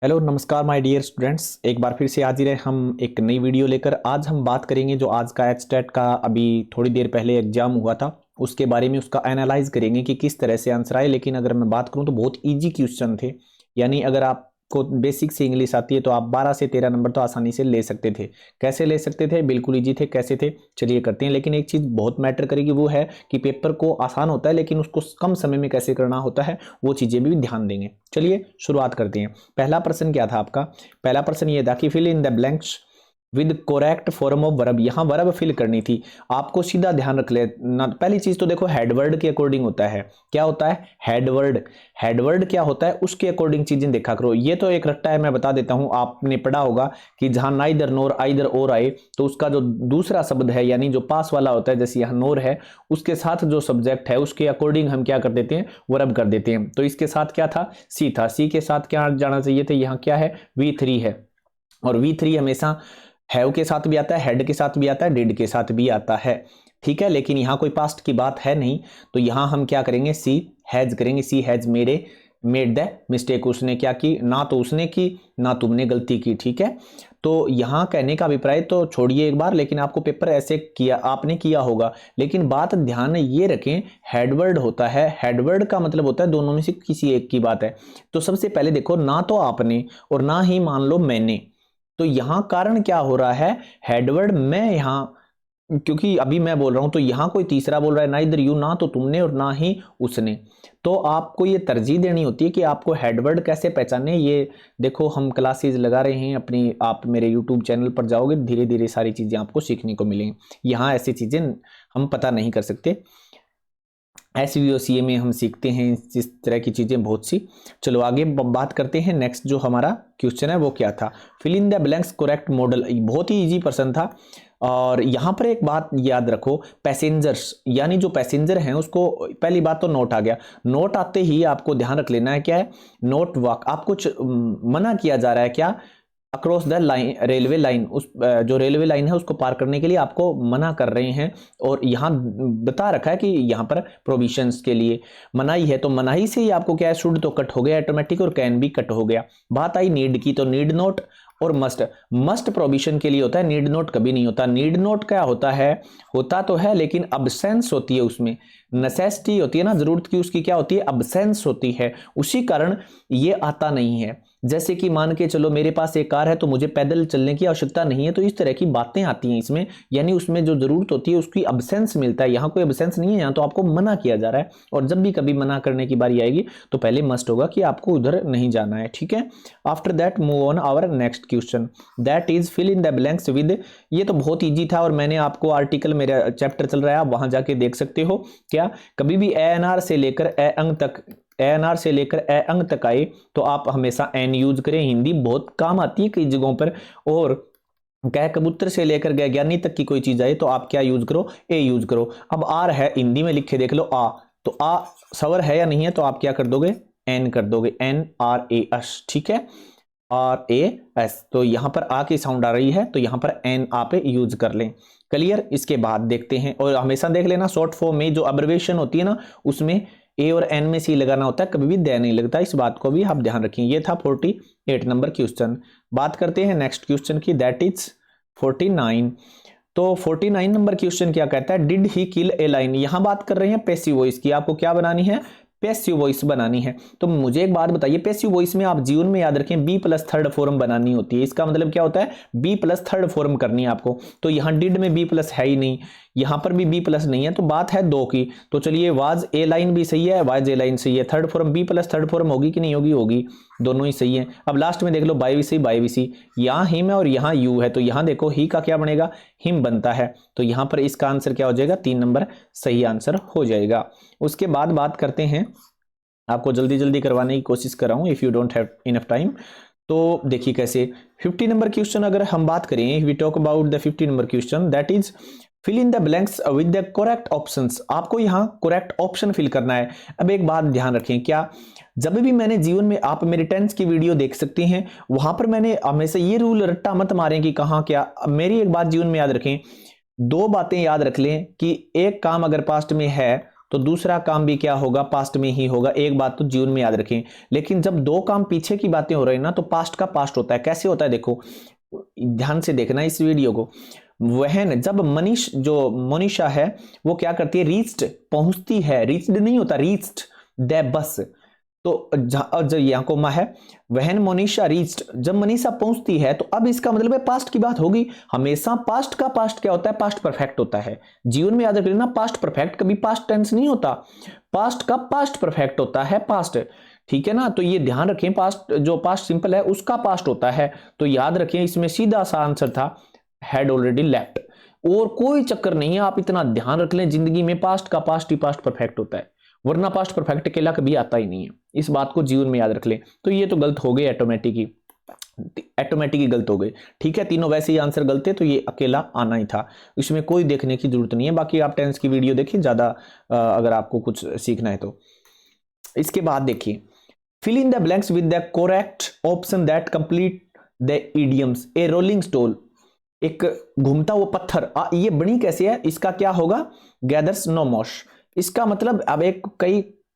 Hello नमस्कार my dear students, एक बार फिर से हाजिर है हम एक नई वीडियो लेकर। आज हम बात करेंगे जो आज का एचटेट का अभी थोड़ी देर पहले एग्जाम हुआ था उसके बारे में, उसका एनालाइज करेंगे कि किस तरह से आंसर आए। लेकिन अगर मैं बात करूं तो बहुत इजी क्वेश्चन थे, यानी अगर आपको बेसिक से इंग्लिश आती है तो आप 12 से 13 नंबर तो आसानी से ले सकते थे। कैसे ले सकते थे? बिल्कुल इजी थे। कैसे थे चलिए करते हैं। लेकिन एक चीज़ बहुत मैटर करेगी, वो है कि पेपर को आसान होता है लेकिन उसको कम समय में कैसे करना होता है, वो चीज़ें भी ध्यान देंगे। चलिए शुरुआत करते हैं। पहला प्रश्न क्या था आपका? पहला प्रश्न ये था कि fill in the blanks with correct form of verb. यहाँ वर्ब फिल करनी थी आपको। सीधा ध्यान रख लेना, पहली चीज तो देखो हेडवर्ड के अकॉर्डिंग होता है। क्या होता है? हेडवर्ड। हेडवर्ड क्या होता है उसके अकॉर्डिंग चीजें देखा करो। ये तो एक रट्टा है, मैं बता देता हूं। आपने पढ़ा होगा कि जहां नाइदर नोर आइदर और आए तो उसका जो दूसरा शब्द है यानी जो पास वाला होता है, जैसे यहाँ नोर है, उसके साथ जो सब्जेक्ट है उसके अकॉर्डिंग हम क्या कर देते हैं? वर्ब कर देते हैं। तो इसके साथ क्या था? सी था। सी के साथ क्या जाना चाहिए था? यहाँ क्या है? V3 है। और V3 हमेशा हैव के साथ भी आता है, हेड के साथ भी आता है, डिड के साथ भी आता है। ठीक है, लेकिन यहाँ कोई पास्ट की बात है नहीं, तो यहाँ हम क्या करेंगे? सी हैज करेंगे। सी हैज मेड द मिस्टेक। उसने क्या की? ना तो उसने की ना तुमने गलती की। ठीक है, तो यहाँ कहने का अभिप्राय तो छोड़िए एक बार, लेकिन आपको पेपर ऐसे किया, आपने किया होगा। लेकिन बात ध्यान ये रखें, हेडवर्ड होता है। हेडवर्ड का मतलब होता है दोनों में से किसी एक की बात है। तो सबसे पहले देखो, ना तो आपने और ना ही मान लो मैंने। तो यहां कारण क्या हो रहा है? हेडवर्ड मैं यहां, क्योंकि अभी मैं बोल रहा हूं तो यहां कोई तीसरा बोल रहा है, ना इधर यू, ना तो तुमने और ना ही उसने। तो आपको ये तरजीह देनी होती है कि आपको हेडवर्ड कैसे पहचाने। ये देखो हम क्लासेस लगा रहे हैं अपनी, आप मेरे यूट्यूब चैनल पर जाओगे धीरे धीरे सारी चीजें आपको सीखने को मिलेंगी। यहाँ ऐसी चीजें हम पता नहीं कर सकते। SVOCA में हम सीखते हैं इस तरह की चीज़ें बहुत सी। चलो आगे बात करते हैं। नेक्स्ट जो हमारा क्वेश्चन है वो क्या था? Fill in the blanks correct model. बहुत ही इजी प्रश्न था। और यहाँ पर एक बात याद रखो, पैसेंजर्स यानी जो पैसेंजर हैं उसको, पहली बात तो नोट आ गया। नोट आते ही आपको ध्यान रख लेना है क्या है? Note walk. आप कुछ मना किया जा रहा है क्या? Across the line, railway line, उस जो रेलवे लाइन है उसको पार करने के लिए आपको मना कर रहे हैं। और यहाँ बता रखा है कि यहाँ पर प्रोविजंस के लिए मनाही है, तो मनाही से ही आपको क्या है? शुड तो कट हो गया ऑटोमेटिक, और कैन भी कट हो गया। बात आई नीड की, तो नीड नोट और मस्ट। मस्ट प्रोविजन के लिए होता है, नीड नोट कभी नहीं होता। नीड नोट क्या होता है? होता तो है लेकिन अब्सेंस होती है उसमें। नेसेसिटी होती है ना, जरूरत की, उसकी क्या होती है? अब्सेंस होती है। उसी कारण ये आता नहीं है। जैसे कि मान के चलो मेरे पास एक कार है तो मुझे पैदल चलने की आवश्यकता नहीं है, तो इस तरह की बातें आती हैं इसमें, यानी उसमें जो जरूरत होती है उसकी अब्सेंस मिलता है। यहाँ कोई अब्सेंस नहीं है, यहाँ तो आपको मना किया जा रहा है। और जब भी कभी मना करने की बारी आएगी तो पहले मस्ट होगा कि आपको उधर नहीं जाना है। ठीक है, after that move on our next question, that is fill in the blanks with. ये तो बहुत ईजी था और मैंने आपको आर्टिकल, मेरा चैप्टर चल रहा है, आप वहां जाके देख सकते हो। क्या कभी भी ANR से लेकर ए अंग तक, ANR से लेकर ए अंग तक आए तो आप हमेशा एन यूज करें। हिंदी बहुत काम आती है कई जगहों पर। और कह कबूतर से लेकर गए ज्ञानी तक की कोई चीज आए तो आप क्या यूज करो? ए यूज करो। अब आर है, हिंदी में लिखे देख लो आ, तो आ सवर है या नहीं है, तो आप क्या कर दोगे? एन कर दोगे। NRAS। ठीक है, RAS। तो यहां पर आ की साउंड आ रही है तो यहां पर एन आ पे यूज कर लें। क्लियर? इसके बाद देखते हैं, और हमेशा देख लेना शॉर्ट फॉर्म में जो अब्रिविएशन होती है ना, उसमें ए और एन में सी लगाना होता है, कभी भी दे नहीं लगता। इस बात को भी आप ध्यान रखें। ये था 48 नंबर क्वेश्चन। बात करते हैं नेक्स्ट क्वेश्चन की, दैट इज 49। तो 49 नंबर क्वेश्चन क्या कहता है? Did he kill A line. यहां बात कर रहे हैं पैसिव वॉइस की। आपको क्या बनानी है? पैसिव वॉइस बनानी है। तो मुझे एक बात बताइए, पैसिव वॉइस में आप जीवन में याद रखें बी प्लस थर्ड फॉर्म बनानी होती है। इसका मतलब क्या होता है? बी प्लस थर्ड फॉर्म करनी है आपको। तो यहां डिड में बी प्लस है ही नहीं, यहां पर भी बी प्लस नहीं है, तो बात है दो की। तो चलिए वाज ए लाइन भी सही है, वाज ए लाइन सही है। Third form B plus third form होगी कि नहीं होगी? होगी, दोनों ही सही है। अब लास्ट में देख लो बाई वी बाई वी। यहां हिम है और यहां यू है, तो यहां देखो ही का क्या बनेगा? हिम बनता है। तो यहां पर इसका आंसर क्या हो जाएगा? 3 नंबर सही आंसर हो जाएगा। उसके बाद बात करते हैं, आपको जल्दी जल्दी करवाने की कोशिश कर रहा हूं, if you don't have enough time. तो देखिए कैसे 50 नंबर क्वेश्चन अगर हम बात करें, we talk about the 50 number question, that is fill in the blanks with the correct options. आपको यहाँ करेक्ट ऑप्शन फिल करना है। अब एक बात ध्यान रखें, क्या जब भी मैंने जीवन में, आप मेरे टेंस की वीडियो देख सकते हैं, वहां पर मैंने हमेशा ये रूल रट्टा मत मारें कि कहाँ क्या। मेरी एक बात जीवन में याद रखें, दो बातें याद रख लें कि एक काम अगर पास्ट में है तो दूसरा काम भी क्या होगा, पास्ट में ही होगा। एक बात तो जीवन में याद रखें, लेकिन जब दो काम पीछे की बातें हो रही ना तो पास्ट का पास्ट होता है। कैसे होता है देखो, ध्यान से देखना इस वीडियो को। वह जब मोनिशा है वो क्या करती है, रीच्ड पहुंचती है, रीच्ड नहीं होता, रीच्ड द बस, तो जो यहाँ कोमा है, वहन मोनिशा रीच्ड, जब मनीषा पहुंचती है, तो अब इसका मतलब है पास्ट की बात होगी। हमेशा पास्ट का पास्ट क्या होता है, पास्ट परफेक्ट होता है। जीवन में याद रख लेना, पास्ट परफेक्ट कभी पास्ट टेंस नहीं होता, पास्ट का पास्ट परफेक्ट होता है, पास्ट, ठीक है ना। तो ये ध्यान रखें, पास्ट जो पास्ट सिंपल है उसका पास्ट होता है। तो याद रखें, इसमें सीधा सा आंसर था हैड ऑलरेडी लेफ्ट। और कोई चक्कर नहीं है, आप इतना ध्यान रख लें, जिंदगी में पास्ट का पास्ट ही पास्ट परफेक्ट होता है, वरना पास्ट परफेक्ट अकेला कभी आता ही नहीं है। इस बात को जीवन में याद रख लें। तो ये तो गलत हो गई, ऑटोमेटिक ही गलत हो गई, ठीक है। तीनों वैसे ही आंसर गलत है, तो ये अकेला आना ही था, इसमें कोई देखने की जरूरत नहीं है। बाकी आप टेंस की वीडियो देखिए ज्यादा, अगर आपको कुछ सीखना है तो। इसके बाद देखिए, fill in the blanks with the correct option that complete the idioms. A rolling stone, एक घूमता हुआ पत्थर, ये बनी कैसे है, इसका क्या होगा, गैदर्स नो मोश। इसका मतलब, अब एक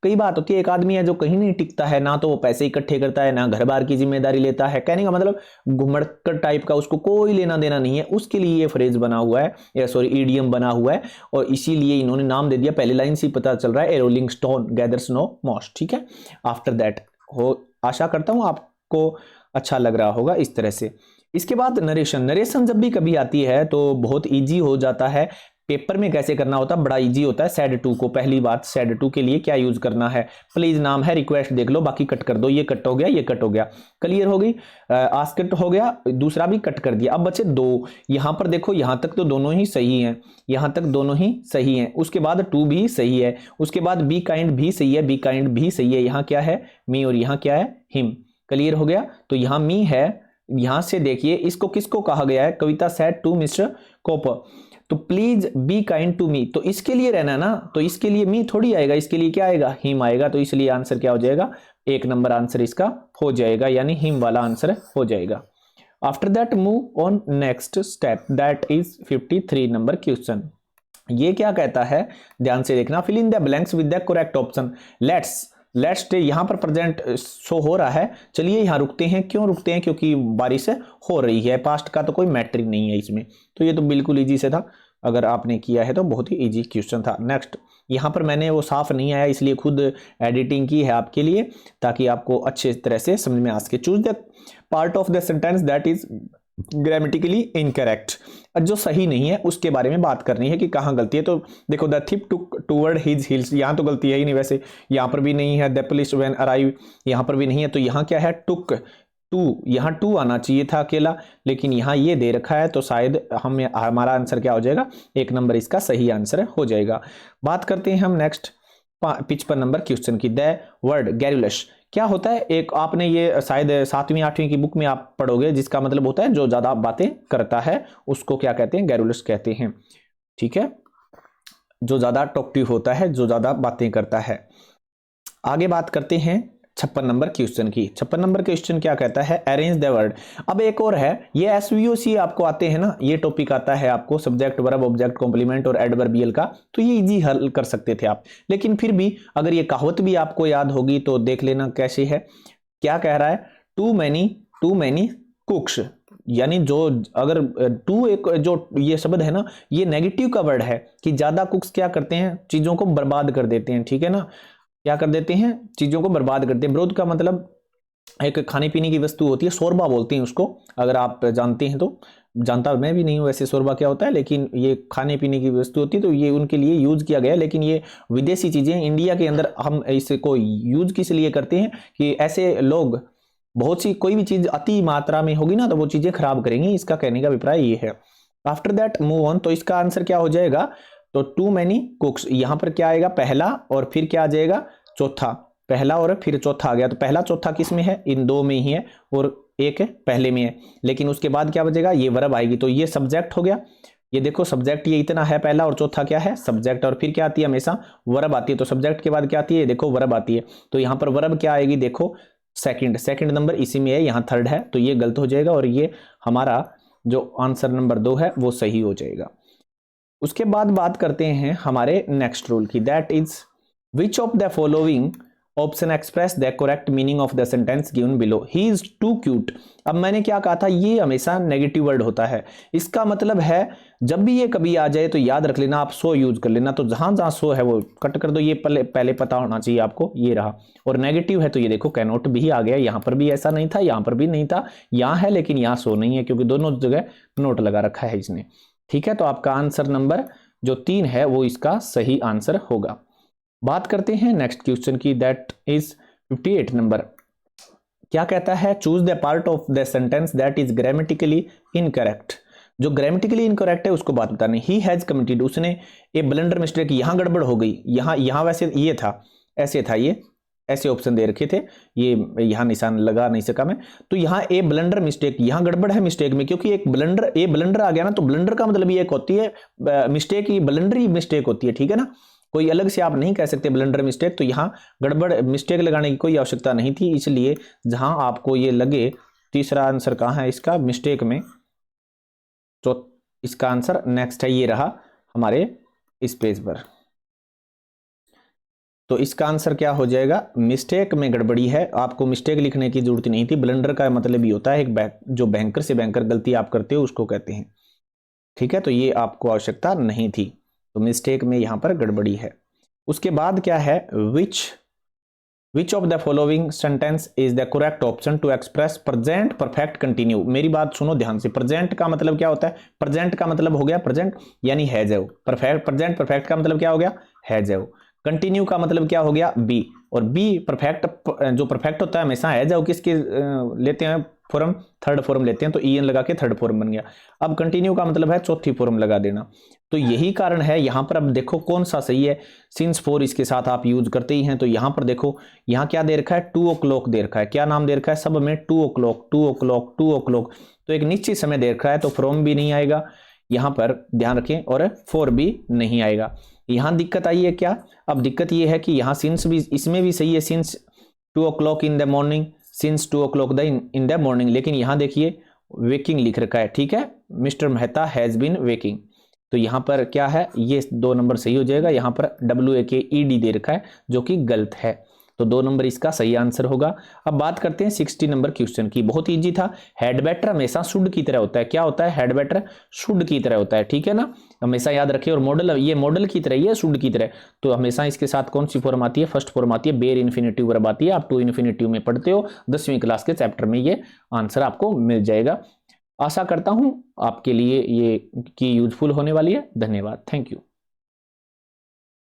कई बात होती है, एक आदमी है जो कहीं नहीं टिकता है, ना तो वो पैसे इकट्ठे करता है, ना घर बार की जिम्मेदारी लेता है। कहने का मतलब घुमड़कर टाइप का, उसको कोई लेना देना नहीं है, उसके लिए ये फ्रेज बना हुआ है, या सॉरी ईडियम बना हुआ है, और इसीलिए इन्होंने नाम दे दिया। पहले लाइन से पता चल रहा है, a rolling stone gathers no moss, ठीक है। आफ्टर दैट हो, आशा करता हूं आपको अच्छा लग रहा होगा इस तरह से। इसके बाद नरेशन जब भी कभी आती है तो बहुत इजी हो जाता है। पेपर में कैसे करना होता है, बड़ा इजी होता है। सैड टू को, पहली बात सैड टू के लिए क्या यूज करना है, प्लीज नाम है, रिक्वेस्ट देख लो, बाकी कट कर दो, ये कट हो गया, ये कट हो गया, क्लियर हो गई। आस्क हो गया, दूसरा भी कट कर दिया। अब बचे दो, यहां पर देखो, यहां तक तो दोनों ही सही हैं, यहां तक दोनों ही सही हैं। उसके बाद टू भी सही है, उसके बाद बी काइंड भी सही है, बी काइंड भी सही है। यहां क्या है, मी, और यहां क्या है, हिम, क्लियर हो गया। तो यहां मी है, यहां से देखिए इसको किसको कहा गया है, Kavita said to mister Cooper, तो please be kind to me, तो इसके लिए रहना ना, तो इसके लिए मी थोड़ी आएगा, इसके लिए क्या आएगा, हिम आएगा। तो इसलिए आंसर क्या हो जाएगा, 1 नंबर आंसर इसका हो जाएगा, यानी हिम वाला आंसर हो जाएगा। After that move on next step, that is 53 number question. ये क्या कहता है, ध्यान से देखना, fill in the blanks with the correct option. Let's यहां पर प्रेजेंट शो हो रहा है, चलिए यहां रुकते हैं। क्यों रुकते हैं, क्योंकि बारिश हो रही है, पास्ट का तो कोई मैटर ही नहीं है इसमें, तो ये तो बिल्कुल इजी से था, अगर आपने किया है तो बहुत ही इजी क्वेश्चन था। नेक्स्ट, यहां पर मैंने वो साफ नहीं आया इसलिए खुद एडिटिंग की है आपके लिए, ताकि आपको अच्छे तरह से समझ में आ सके। Choose the part of the sentence that is grammatically incorrect, जो सही नहीं है उसके बारे में बात करनी है कि कहाँ गलती है। तो देखो, the thief took toward his heels, यहाँ तो गलती है ही नहीं, वैसे यहाँ पर भी नहीं है। द पुलिस व्हेन अराइव, यहाँ पर भी नहीं है। तो यहाँ क्या है, टुक टू, यहाँ टू आना चाहिए था अकेला, लेकिन यहाँ ये दे रखा है, तो शायद हमारा आंसर क्या हो जाएगा, 1 नंबर इसका सही आंसर हो जाएगा। बात करते हैं हम नेक्स्ट 55 नंबर क्वेश्चन की। द वर्ड गैरुलस क्या होता है, एक आपने ये शायद 7वीं 8वीं की बुक में आप पढ़ोगे, जिसका मतलब होता है जो ज्यादा बातें करता है उसको क्या कहते हैं, गैरुलस कहते हैं, ठीक है। जो ज्यादा टॉकटिव होता है, जो ज्यादा बातें करता है। आगे बात करते हैं 56 नंबर क्वेश्चन की। 56 नंबर क्वेश्चन क्या कहता है, अरेंज द वर्ड। अब एक और है, ये एसवीओसी आपको आते हैं ना, ये टॉपिक आता है आपको, सब्जेक्ट वर्ब ऑब्जेक्ट कॉम्प्लीमेंट और एडवर्बियल का, तो ये इजी हल कर सकते थे आप। लेकिन फिर भी अगर ये कहावत भी आपको याद होगी तो देख लेना कैसे है। क्या कह रहा है, टू मैनी कुक्स, यानी जो अगर टू एक जो ये शब्द है ना, ये नेगेटिव का वर्ड है कि ज्यादा कुक्स क्या करते हैं, चीजों को बर्बाद कर देते हैं, ठीक है ना, क्या कर देते हैं, चीजों को बर्बाद करते हैं। ब्रोथ का मतलब एक खाने पीने की वस्तु होती है, शोरबा बोलते हैं उसको, अगर आप जानते हैं तो। जानता मैं भी नहीं हूं वैसे शोरबा क्या होता है, लेकिन ये खाने पीने की वस्तु होती है, तो ये उनके लिए यूज किया गया। लेकिन ये विदेशी चीजें, इंडिया के अंदर हम इसको यूज किस लिए करते हैं कि ऐसे लोग, बहुत सी कोई भी चीज अति मात्रा में होगी ना तो वो चीजें खराब करेंगी, इसका कहने का अभिप्राय ये है। आफ्टर दैट मूव ऑन, तो इसका आंसर क्या हो जाएगा, तो टू मैनी कुक्स, यहां पर क्या आएगा, पहला, और फिर क्या आ जाएगा, चौथा। पहला और फिर चौथा आ गया, तो पहला चौथा किस में है, इन दो में ही है, और एक पहले में है। लेकिन उसके बाद क्या बचेगा, ये वर्ब आएगी, तो ये सब्जेक्ट हो गया। ये देखो सब्जेक्ट ये इतना है पहला, और चौथा क्या है, सब्जेक्ट, और फिर क्या आती है, हमेशा वर्ब आती है। तो सब्जेक्ट के बाद क्या आती है, देखो वर्ब आती है, तो यहां पर वर्ब क्या आएगी, देखो सेकंड नंबर इसी में है, यहां थर्ड है, तो ये गलत हो जाएगा, और ये हमारा जो आंसर नंबर 2 है वो सही हो जाएगा। उसके बाद बात करते हैं हमारे नेक्स्ट रूल की, that is which of the following option express the correct meaning of the sentence given below, he is too cute. अब मैंने क्या कहा था, ये हमेशा नेगेटिव वर्ड होता है, इसका मतलब है जब भी ये कभी आ जाए तो याद रख लेना, आप सो यूज कर लेना, तो जहां जहां सो है वो कट कर दो, ये पहले पता होना चाहिए आपको, ये रहा। और नेगेटिव है तो ये देखो कैनॉट भी आ गया, यहां पर भी ऐसा नहीं था, यहां पर भी नहीं था, यहां है लेकिन यहां सो नहीं है, क्योंकि दोनों जगह नोट लगा रखा है इसने। ठीक है, तो आपका आंसर नंबर जो 3 है वो इसका सही आंसर होगा। बात करते हैं नेक्स्ट क्वेश्चन की, दैट इज 58 नंबर। क्या कहता है, choose the part of the sentence that is grammatically incorrect. जो ग्रामेटिकली इनकरेक्ट है उसको बात बतानी। ही हैज कमिटेड, उसने ए ब्लंडर मिस्टेक, यहां गड़बड़ हो गई, यहां वैसे ये था, ऐसे था, ये ऐसे ऑप्शन दे रखे थे, ये यहां निशान लगा नहीं सका मैं, तो यहां ए ब्लंडर मिस्टेक, यहां गड़बड़ है मिस्टेक में, क्योंकि एक ब्लंडर, ए ब्लंडर आ गया ना, तो ब्लंडर का मतलब ये एक होती है मिस्टेक, ही ब्लंडर ही मिस्टेक होती है, ठीक है ना, कोई अलग से आप नहीं कह सकते ब्लंडर मिस्टेक। तो यहां गड़बड़ मिस्टेक लगाने की कोई आवश्यकता नहीं थी, इसलिए जहां आपको ये लगे, तीसरा आंसर कहां है इसका, मिस्टेक में, तो इसका आंसर नेक्स्ट है, ये रहा हमारे इस पेज पर। तो इसका आंसर क्या हो जाएगा, मिस्टेक में गड़बड़ी है, आपको मिस्टेक लिखने की जरूरत नहीं थी। ब्लंडर का मतलब ही होता है एक जो बैंकर से बैंकर गलती आप करते हो उसको कहते हैं, ठीक है, तो ये आपको आवश्यकता नहीं थी, तो मिस्टेक में यहां पर गड़बड़ी है। उसके बाद क्या है, which of the following sentence is the correct option to express present perfect continue. मेरी बात सुनो ध्यान से, प्रेजेंट का मतलब क्या होता है, प्रेजेंट का मतलब हो गया प्रेजेंट यानी हैज है, परफेक्ट, प्रेजेंट परफेक्ट का मतलब क्या हो गया, हैज है। कंटिन्यू का मतलब क्या हो गया, बी, और बी परफेक्ट, जो परफेक्ट होता है हमेशा हैज है, किसके लेते हैं फॉर्म, थर्ड फॉर्म लेते हैं, तो ई एन लगा के थर्ड फॉर्म बन गया। अब कंटिन्यू का मतलब है चौथी फॉर्म लगा देना, तो यही कारण है यहां पर। अब देखो कौन सा सही है, सिंस 4 इसके साथ आप यूज करते ही हैं, तो यहां पर देखो, यहां क्या दे रखा है, 2 o'clock दे रखा है, क्या नाम दे रखा है, सब में 2 o'clock 2 o'clock 2 o'clock, तो एक निश्चित समय दे रखा है, तो फ्रॉम भी नहीं आएगा यहां पर, ध्यान रखें, और 4 भी नहीं आएगा। यहां दिक्कत आई है क्या, अब दिक्कत यह है कि यहां सिंस भी, इसमें भी सही है, since 2 o'clock in the morning, since 2 o'clock in the morning, लेकिन यहां देखिए वेकिंग लिख रखा है, ठीक है, mister Mehta has been waking, तो यहां पर क्या है, ये 2 नंबर सही हो जाएगा, यहां पर WAKED दे रखा है जो कि गलत है, तो 2 नंबर इसका सही आंसर होगा। अब बात करते हैं 60 नंबर क्वेश्चन की, बहुत इजी था। हेड बैटर हमेशा शुड की तरह होता है, क्या होता है, हेड बैटर शुड की तरह होता है, ठीक है ना, हमेशा याद रखिए। और मॉडल, ये मॉडल की तरह ही है, शुड की तरह, तो हमेशा इसके साथ कौन सी फॉर्म आती है, फर्स्ट फॉर्म आती है, बेयर इन्फिनेटिव वर्ब आती है, आप टू इन्फिनेटिव में पढ़ते हो 10वीं क्लास के चैप्टर में, ये आंसर आपको मिल जाएगा। आशा करता हूं आपके लिए ये की यूजफुल होने वाली है। धन्यवाद, थैंक यू।